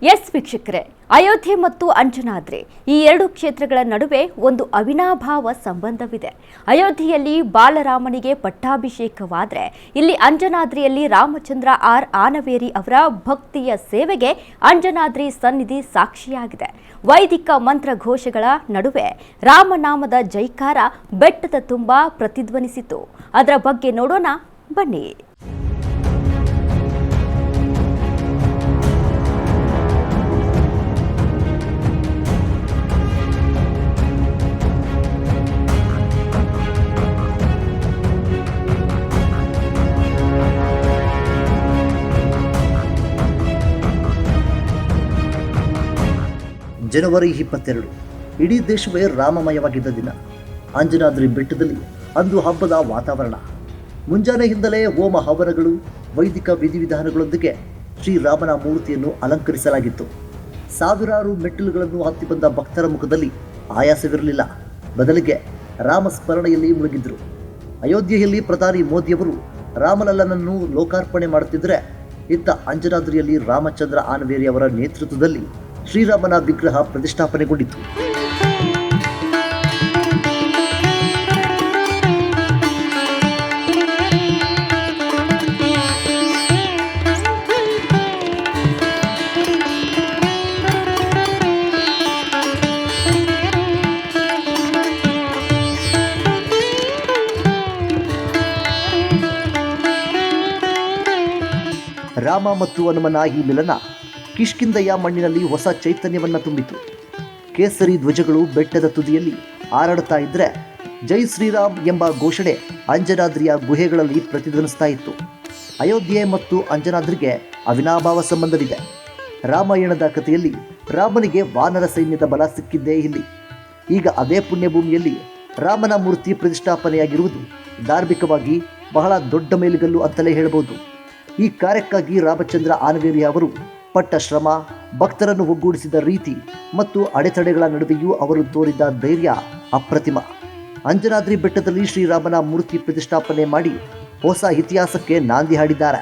S ವೀಕ್ಷಕರೇ, ಅಯೋಧ್ಯೆ ಮತ್ತು ಅಂಜನಾದ್ರಿ ಈ ಎರಡು ಕ್ಷೇತ್ರಗಳ ನಡುವೆ ಒಂದು ಅವಿನಾಭಾವ ಸಂಬಂಧವಿದೆ. ಅಯೋಧ್ಯೆಯಲ್ಲಿ ಬಾಲರಾಮನಿಗೆ ಪಟ್ಟಾಭಿಷೇಕವಾದರೆ ಇಲ್ಲಿ ಅಂಜನಾದ್ರಿಯಲ್ಲಿ ರಾಮಚಂದ್ರ ಆನವೇರಿ ಅವರ ಭಕ್ತಿಯ ಸೇವೆಗೆ ಅಂಜನಾದ್ರಿ ಸನ್ನಿಧಿ ಸಾಕ್ಷಿಯಾಗಿದೆ. ವೈದಿಕ ಮಂತ್ರಘೋಷಗಳ ನಡುವೆ ರಾಮನಾಮದ ಜೈಕಾರ ಬೆಟ್ಟದ ತುಂಬ ಪ್ರತಿಧ್ವನಿಸಿತು. ಅದರ ಬಗ್ಗೆ ನೋಡೋಣ ಬನ್ನಿ. ಜನವರಿ 22 ಇಡೀ ದೇಶವೇ ರಾಮಮಯವಾಗಿದ್ದ ದಿನ. ಅಂಜನಾದ್ರಿ ಬೆಟ್ಟದಲ್ಲಿ ಅಂದು ಹಬ್ಬದ ವಾತಾವರಣ. ಮುಂಜಾನೆಯಿಂದಲೇ ಹೋಮ ಹವನಗಳು, ವೈದಿಕ ವಿಧಿವಿಧಾನಗಳೊಂದಿಗೆ ಶ್ರೀರಾಮನ ಮೂರ್ತಿಯನ್ನು ಅಲಂಕರಿಸಲಾಗಿತ್ತು. ಸಾವಿರಾರು ಮೆಟ್ಟಿಲುಗಳನ್ನು ಹತ್ತಿ ಬಂದ ಭಕ್ತರ ಮುಖದಲ್ಲಿ ಆಯಾಸವಿರಲಿಲ್ಲ. ಬದಲಿಗೆ ರಾಮಸ್ಮರಣೆಯಲ್ಲಿ ಮುಳುಗಿದ್ರು. ಅಯೋಧ್ಯೆಯಲ್ಲಿ ಪ್ರಧಾನಿ ಮೋದಿಯವರು ರಾಮಲಲ್ಲನನ್ನು ಲೋಕಾರ್ಪಣೆ ಮಾಡುತ್ತಿದ್ದರೆ, ಇತ್ತ ಅಂಜನಾದ್ರಿಯಲ್ಲಿ ರಾಮಚಂದ್ರ ಆನವೇರಿ ಅವರ ನೇತೃತ್ವದಲ್ಲಿ ಶ್ರೀರಾಮನ ವಿಗ್ರಹ ಪ್ರತಿಷ್ಠಾಪನೆಗೊಂಡಿತು. ರಾಮ ಮತ್ತು ಹನುಮನ ಈ ಮಿಲನ ಕಿಷ್ಕಿಂಧೆಯ ಮಣ್ಣಿನಲ್ಲಿ ಹೊಸ ಚೈತನ್ಯವನ್ನು ತುಂಬಿತು. ಕೇಸರಿ ಧ್ವಜಗಳು ಬೆಟ್ಟದ ತುದಿಯಲ್ಲಿ ಹಾರಾಡುತ್ತಾ ಇದ್ದರೆ, ಜೈ ಶ್ರೀರಾಮ್ ಎಂಬ ಘೋಷಣೆ ಅಂಜನಾದ್ರಿಯ ಗುಹೆಗಳಲ್ಲಿ ಪ್ರತಿಧ್ವನಿಸ್ತಾ ಇತ್ತು. ಅಯೋಧ್ಯೆ ಮತ್ತು ಅಂಜನಾದ್ರಿಗೆ ಅವಿನಾಭಾವ ಸಂಬಂಧವಿದೆ. ರಾಮಾಯಣದ ಕಥೆಯಲ್ಲಿ ರಾಮನಿಗೆ ವಾನರ ಸೈನ್ಯದ ಬಲ ಸಿಕ್ಕಿದ್ದೇ ಇಲ್ಲಿ. ಈಗ ಅದೇ ಪುಣ್ಯಭೂಮಿಯಲ್ಲಿ ರಾಮನ ಮೂರ್ತಿ ಪ್ರತಿಷ್ಠಾಪನೆಯಾಗಿರುವುದು ಧಾರ್ಮಿಕವಾಗಿ ಬಹಳ ದೊಡ್ಡ ಮೇಲುಗಲ್ಲು ಅಂತಲೇ ಹೇಳಬಹುದು. ಈ ಕಾರ್ಯಕ್ಕಾಗಿ ರಾಮಚಂದ್ರ ಆನವೇರಿ ಅವರು ಪಟ್ಟ ಶ್ರಮ, ಭಕ್ತರನ್ನು ಒಗ್ಗೂಡಿಸಿದ ರೀತಿ ಮತ್ತು ಅಡೆತಡೆಗಳ ನಡುವೆಯೂ ಅವರು ತೋರಿದ ಧೈರ್ಯ ಅಪ್ರತಿಮ. ಅಂಜನಾದ್ರಿ ಬೆಟ್ಟದಲ್ಲಿ ಶ್ರೀರಾಮನ ಮೂರ್ತಿ ಪ್ರತಿಷ್ಠಾಪನೆ ಮಾಡಿ ಹೊಸ ಇತಿಹಾಸಕ್ಕೆ ನಾಂದಿ ಹಾಡಿದ್ದಾರೆ.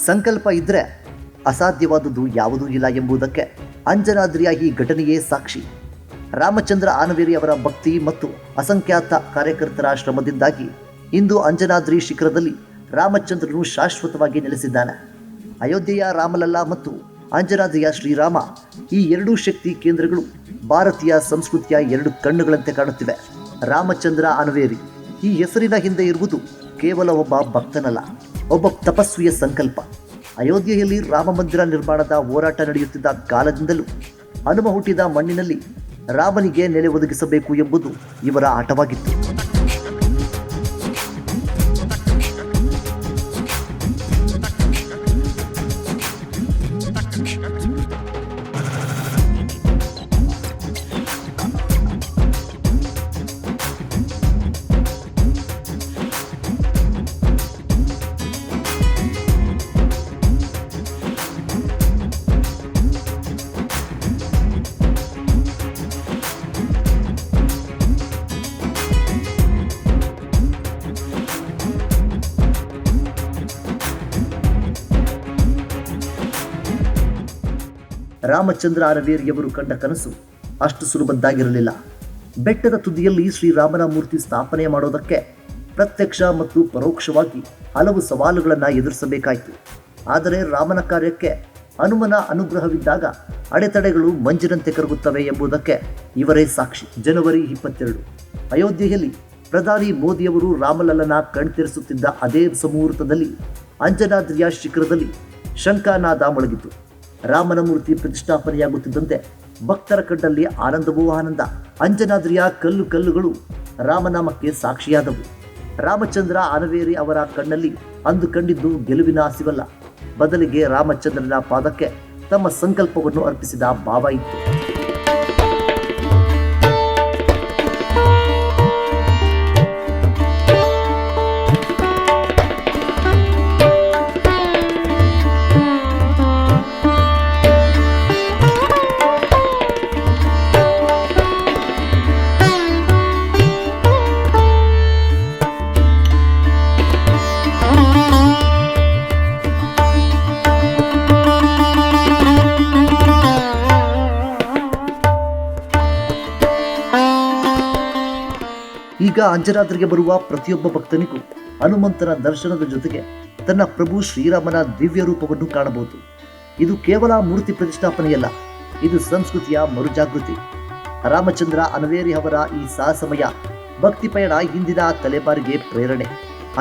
ಸಂಕಲ್ಪ ಇದ್ದರೆ ಅಸಾಧ್ಯವಾದುದು ಯಾವುದೂ ಇಲ್ಲ ಎಂಬುದಕ್ಕೆ ಅಂಜನಾದ್ರಿಯ ಈ ಘಟನೆಯೇ ಸಾಕ್ಷಿ. ರಾಮಚಂದ್ರ ಆನವೇರಿ ಅವರ ಭಕ್ತಿ ಮತ್ತು ಅಸಂಖ್ಯಾತ ಕಾರ್ಯಕರ್ತರ ಶ್ರಮದಿಂದಾಗಿ ಇಂದು ಅಂಜನಾದ್ರಿ ಶಿಖರದಲ್ಲಿ ರಾಮಚಂದ್ರನು ಶಾಶ್ವತವಾಗಿ ನೆಲೆಸಿದ್ದಾನೆ. ಅಯೋಧ್ಯೆಯ ರಾಮಲಲ್ಲ ಮತ್ತು ಅಂಜನಾದ್ರಿಯ ಶ್ರೀರಾಮ, ಈ ಎರಡೂ ಶಕ್ತಿ ಕೇಂದ್ರಗಳು ಭಾರತೀಯ ಸಂಸ್ಕೃತಿಯ ಎರಡು ಕಣ್ಣುಗಳಂತೆ ಕಾಣುತ್ತಿವೆ. ರಾಮಚಂದ್ರ ಆನವೇರಿ ಈ ಹೆಸರಿನ ಹಿಂದೆ ಇರುವುದು ಕೇವಲ ಒಬ್ಬ ಭಕ್ತನಲ್ಲ, ಒಬ್ಬ ತಪಸ್ವಿಯ ಸಂಕಲ್ಪ. ಅಯೋಧ್ಯೆಯಲ್ಲಿ ರಾಮ ಮಂದಿರ ನಿರ್ಮಾಣದ ಹೋರಾಟ ನಡೆಯುತ್ತಿದ್ದ ಕಾಲದಿಂದಲೂ ಹನುಮ ಹುಟ್ಟಿದ ಮಣ್ಣಿನಲ್ಲಿ ರಾಮನಿಗೆ ನೆಲೆ ಒದಗಿಸಬೇಕು ಎಂಬುದು ಇವರ ಆಟವಾಗಿತ್ತು. ರಾಮಚಂದ್ರ ಆನವೇರಿಯವರು ಕಂಡ ಕನಸು ಅಷ್ಟು ಸುಲಭದ್ದಾಗಿರಲಿಲ್ಲ. ಬೆಟ್ಟದ ತುದಿಯಲ್ಲಿ ಶ್ರೀರಾಮನ ಮೂರ್ತಿ ಸ್ಥಾಪನೆ ಮಾಡೋದಕ್ಕೆ ಪ್ರತ್ಯಕ್ಷ ಮತ್ತು ಪರೋಕ್ಷವಾಗಿ ಹಲವು ಸವಾಲುಗಳನ್ನು ಎದುರಿಸಬೇಕಾಯಿತು. ಆದರೆ ರಾಮನ ಕಾರ್ಯಕ್ಕೆ ಹನುಮನ ಅನುಗ್ರಹವಿದ್ದಾಗ ಅಡೆತಡೆಗಳು ಮಂಜಿನಂತೆ ಕರಗುತ್ತವೆ ಎಂಬುದಕ್ಕೆ ಇವರೇ ಸಾಕ್ಷಿ. ಜನವರಿ 22 ಅಯೋಧ್ಯೆಯಲ್ಲಿ ಪ್ರಧಾನಿ ಮೋದಿಯವರು ರಾಮಲಲ್ಲನ ಕಣ್ತೆರೆಸುತ್ತಿದ್ದ ಅದೇ ಮುಹೂರ್ತದಲ್ಲಿ ಅಂಜನಾದ್ರಿಯ ಶಿಖರದಲ್ಲಿ ಶಂಖನಾದ ಮೊಳಗಿತು. ರಾಮನ ಮೂರ್ತಿ ಪ್ರತಿಷ್ಠಾಪನೆಯಾಗುತ್ತಿದ್ದಂತೆ ಭಕ್ತರ ಕಣ್ಣಲ್ಲಿ ಆನಂದವೂ ಆನಂದ. ಅಂಜನಾದ್ರಿಯ ಕಲ್ಲು ಕಲ್ಲುಗಳು ರಾಮನಾಮಕ್ಕೆ ಸಾಕ್ಷಿಯಾದವು. ರಾಮಚಂದ್ರ ಆನವೇರಿ ಅವರ ಕಣ್ಣಲ್ಲಿ ಅಂದು ಕಂಡಿದ್ದು ಗೆಲುವಿನ ಹಸಿವಲ್ಲ, ಬದಲಿಗೆ ರಾಮಚಂದ್ರನ ಪಾದಕ್ಕೆ ತಮ್ಮ ಸಂಕಲ್ಪವನ್ನು ಅರ್ಪಿಸಿದ ಭಾವ ಇತ್ತು. ಈಗ ಅಂಜನಾದ್ರಿಗೆ ಬರುವ ಪ್ರತಿಯೊಬ್ಬ ಭಕ್ತನಿಗೂ ಹನುಮಂತನ ದರ್ಶನದ ಜೊತೆಗೆ ತನ್ನ ಪ್ರಭು ಶ್ರೀರಾಮನ ದಿವ್ಯ ರೂಪವನ್ನು ಕಾಣಬಹುದು. ಇದು ಕೇವಲ ಮೂರ್ತಿ ಪ್ರತಿಷ್ಠಾಪನೆಯಲ್ಲ, ಇದು ಸಂಸ್ಕೃತಿಯ ಮರುಜಾಗೃತಿ. ರಾಮಚಂದ್ರ ಅನವೇರಿ ಅವರ ಈ ಸಾಹಸಮಯ ಭಕ್ತಿ ಪಯಣ ಹಿಂದಿನ ತಲೆಮಾರಿಗೆ ಪ್ರೇರಣೆ.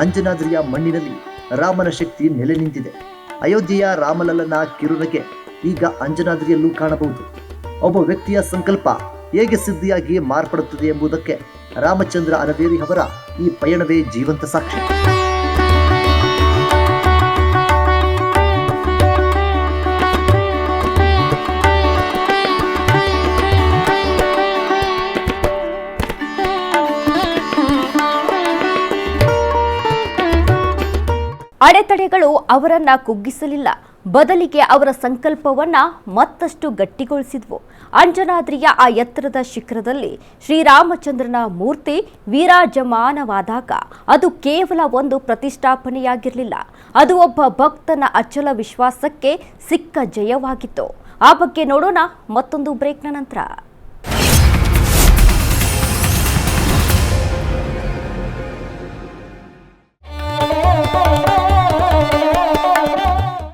ಅಂಜನಾದ್ರಿಯ ಮಣ್ಣಿನಲ್ಲಿ ರಾಮನ ಶಕ್ತಿ ನೆಲೆ ನಿಂತಿದೆ. ಅಯೋಧ್ಯೆಯ ರಾಮಲಲ್ಲನ ಕಿರುನಗೆ ಈಗ ಅಂಜನಾದ್ರಿಯಲ್ಲೂ ಕಾಣಬಹುದು. ಒಬ್ಬ ವ್ಯಕ್ತಿಯ ಸಂಕಲ್ಪ ಹೇಗೆ ಸಿದ್ಧಿಯಾಗಿ ಮಾರ್ಪಡುತ್ತದೆ ಎಂಬುದಕ್ಕೆ ರಾಮಚಂದ್ರ ಅನವೇರಿ ಅವರ ಈ ಪಯಣವೇ ಜೀವಂತ ಸಾಕ್ಷಿ. ಅಡೆತಡೆಗಳು ಅವರನ್ನ ಕುಗ್ಗಿಸಲಿಲ್ಲ, ಬದಲಿಗೆ ಅವರ ಸಂಕಲ್ಪವನ್ನ ಮತ್ತಷ್ಟು ಗಟ್ಟಿಗೊಳಿಸಿದ್ವು. ಅಂಜನಾದ್ರಿಯ ಆ ಎತ್ತರದ ಶಿಖರದಲ್ಲಿ ಶ್ರೀರಾಮಚಂದ್ರನ ಮೂರ್ತಿ ವಿರಾಜಮಾನವಾದಾಗ ಅದು ಕೇವಲ ಒಂದು ಪ್ರತಿಷ್ಠಾಪನೆಯಾಗಿರಲಿಲ್ಲ, ಅದು ಒಬ್ಬ ಭಕ್ತನ ಅಚಲ ವಿಶ್ವಾಸಕ್ಕೆ ಸಿಕ್ಕ ಜಯವಾಗಿತ್ತು. ಆ ಬಗ್ಗೆ ನೋಡೋಣ ಮತ್ತೊಂದು ಬ್ರೇಕ್ನ ನಂತರ.